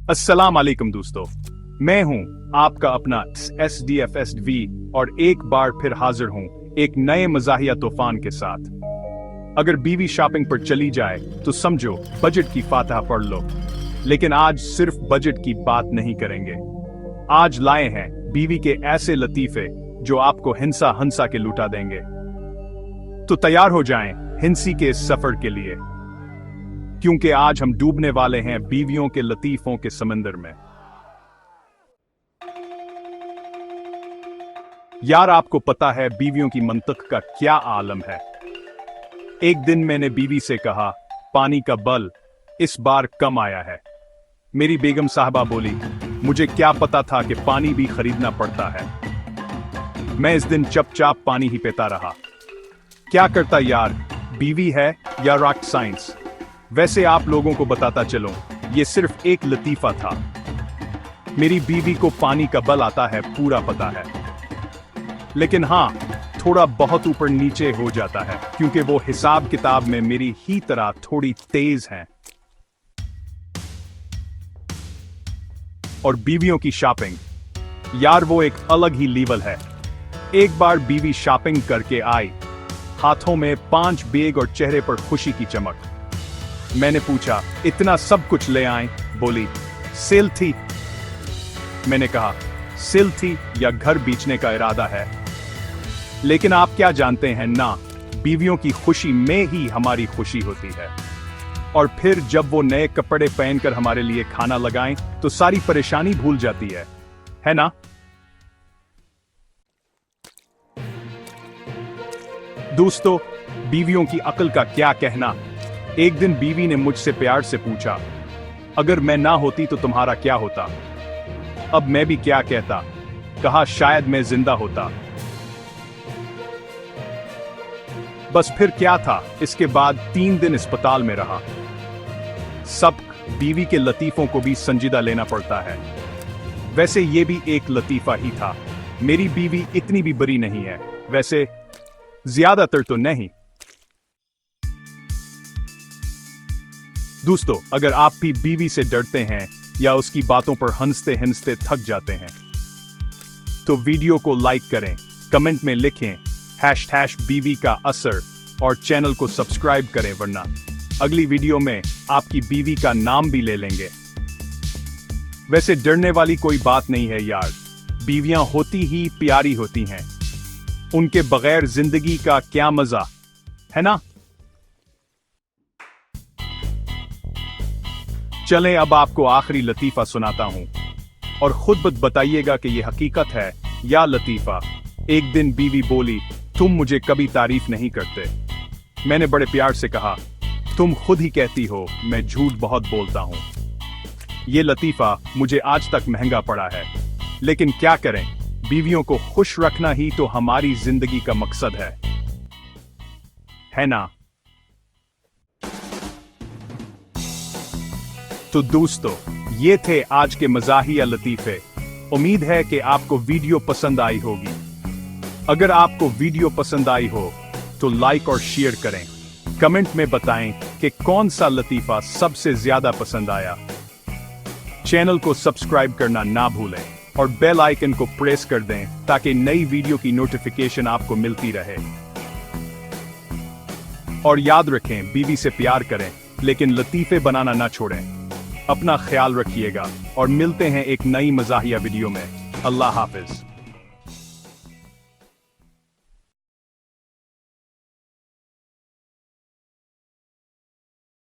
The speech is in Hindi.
अस्सलाम वालेकुम दोस्तों, मैं हूं आपका अपना SDFSV और एक बार फिर हाजिर हूं एक नए मज़ाहिया तूफान के साथ। अगर बीवी शॉपिंग पर चली जाए तो समझो बजट की फातह पढ़ लो, लेकिन आज सिर्फ बजट की बात नहीं करेंगे। आज लाए हैं बीवी के ऐसे लतीफे जो आपको हिंसा हंसा के लुटा देंगे। तो तैयार हो जाएं हिंसी के इस सफर के लिए, क्योंकि आज हम डूबने वाले हैं बीवियों के लतीफों के समंदर में। यार, आपको पता है बीवियों की मंतक का क्या आलम है। एक दिन मैंने बीवी से कहा, पानी का बल इस बार कम आया है। मेरी बेगम साहबा बोली, मुझे क्या पता था कि पानी भी खरीदना पड़ता है। मैं इस दिन चुपचाप पानी ही पीता रहा। क्या करता यार, बीवी है या रॉकेट साइंस। वैसे आप लोगों को बताता चलो, ये सिर्फ एक लतीफा था। मेरी बीवी को पानी का बल आता है पूरा पता है, लेकिन हां, थोड़ा बहुत ऊपर नीचे हो जाता है, क्योंकि वो हिसाब किताब में मेरी ही तरह थोड़ी तेज हैं। और बीवियों की शॉपिंग, यार वो एक अलग ही लेवल है। एक बार बीवी शॉपिंग करके आई, हाथों में 5 बैग और चेहरे पर खुशी की चमक। मैंने पूछा, इतना सब कुछ ले आए? बोली, सेल थी। मैंने कहा, सेल थी या घर बेचने का इरादा है? लेकिन आप क्या जानते हैं ना, बीवियों की खुशी में ही हमारी खुशी होती है। और फिर जब वो नए कपड़े पहनकर हमारे लिए खाना लगाएं तो सारी परेशानी भूल जाती है ना? दोस्तों, बीवियों की अक्ल का क्या कहना। एक दिन बीवी ने मुझसे प्यार से पूछा, अगर मैं ना होती तो तुम्हारा क्या होता? अब मैं भी क्या कहता, कहा शायद मैं जिंदा होता। बस फिर क्या था, इसके बाद 3 दिन अस्पताल में रहा। सब बीवी के लतीफों को भी संजीदा लेना पड़ता है। वैसे ये भी एक लतीफा ही था। मेरी बीवी इतनी भी बुरी नहीं है, वैसे ज्यादातर तो नहीं। दोस्तों, अगर आप भी बीवी से डरते हैं या उसकी बातों पर हंसते हंसते थक जाते हैं तो वीडियो को लाइक करें, कमेंट में लिखें #बीवी का असर और चैनल को सब्सक्राइब करें, वरना अगली वीडियो में आपकी बीवी का नाम भी ले लेंगे। वैसे डरने वाली कोई बात नहीं है यार, बीवियां होती ही प्यारी होती हैं। उनके बगैर जिंदगी का क्या मजा, है ना? चलें अब आपको आखिरी लतीफा सुनाता हूं और खुद बताइएगा कि यह हकीकत है या लतीफा। एक दिन बीवी बोली, तुम मुझे कभी तारीफ नहीं करते। मैंने बड़े प्यार से कहा, तुम खुद ही कहती हो मैं झूठ बहुत बोलता हूं। यह लतीफा मुझे आज तक महंगा पड़ा है, लेकिन क्या करें, बीवियों को खुश रखना ही तो हमारी जिंदगी का मकसद है ना? तो दोस्तों, ये थे आज के मज़ाहिया लतीफे। उम्मीद है कि आपको वीडियो पसंद आई होगी। अगर आपको वीडियो पसंद आई हो तो लाइक और शेयर करें। कमेंट में बताएं कि कौन सा लतीफा सबसे ज्यादा पसंद आया। चैनल को सब्सक्राइब करना ना भूलें और बेल आइकन को प्रेस कर दें ताकि नई वीडियो की नोटिफिकेशन आपको मिलती रहे। और याद रखें, बीवी से प्यार करें लेकिन लतीफे बनाना ना छोड़ें। अपना ख्याल रखिएगा और मिलते हैं एक नई मज़ाहिया वीडियो में। अल्लाह हाफिज।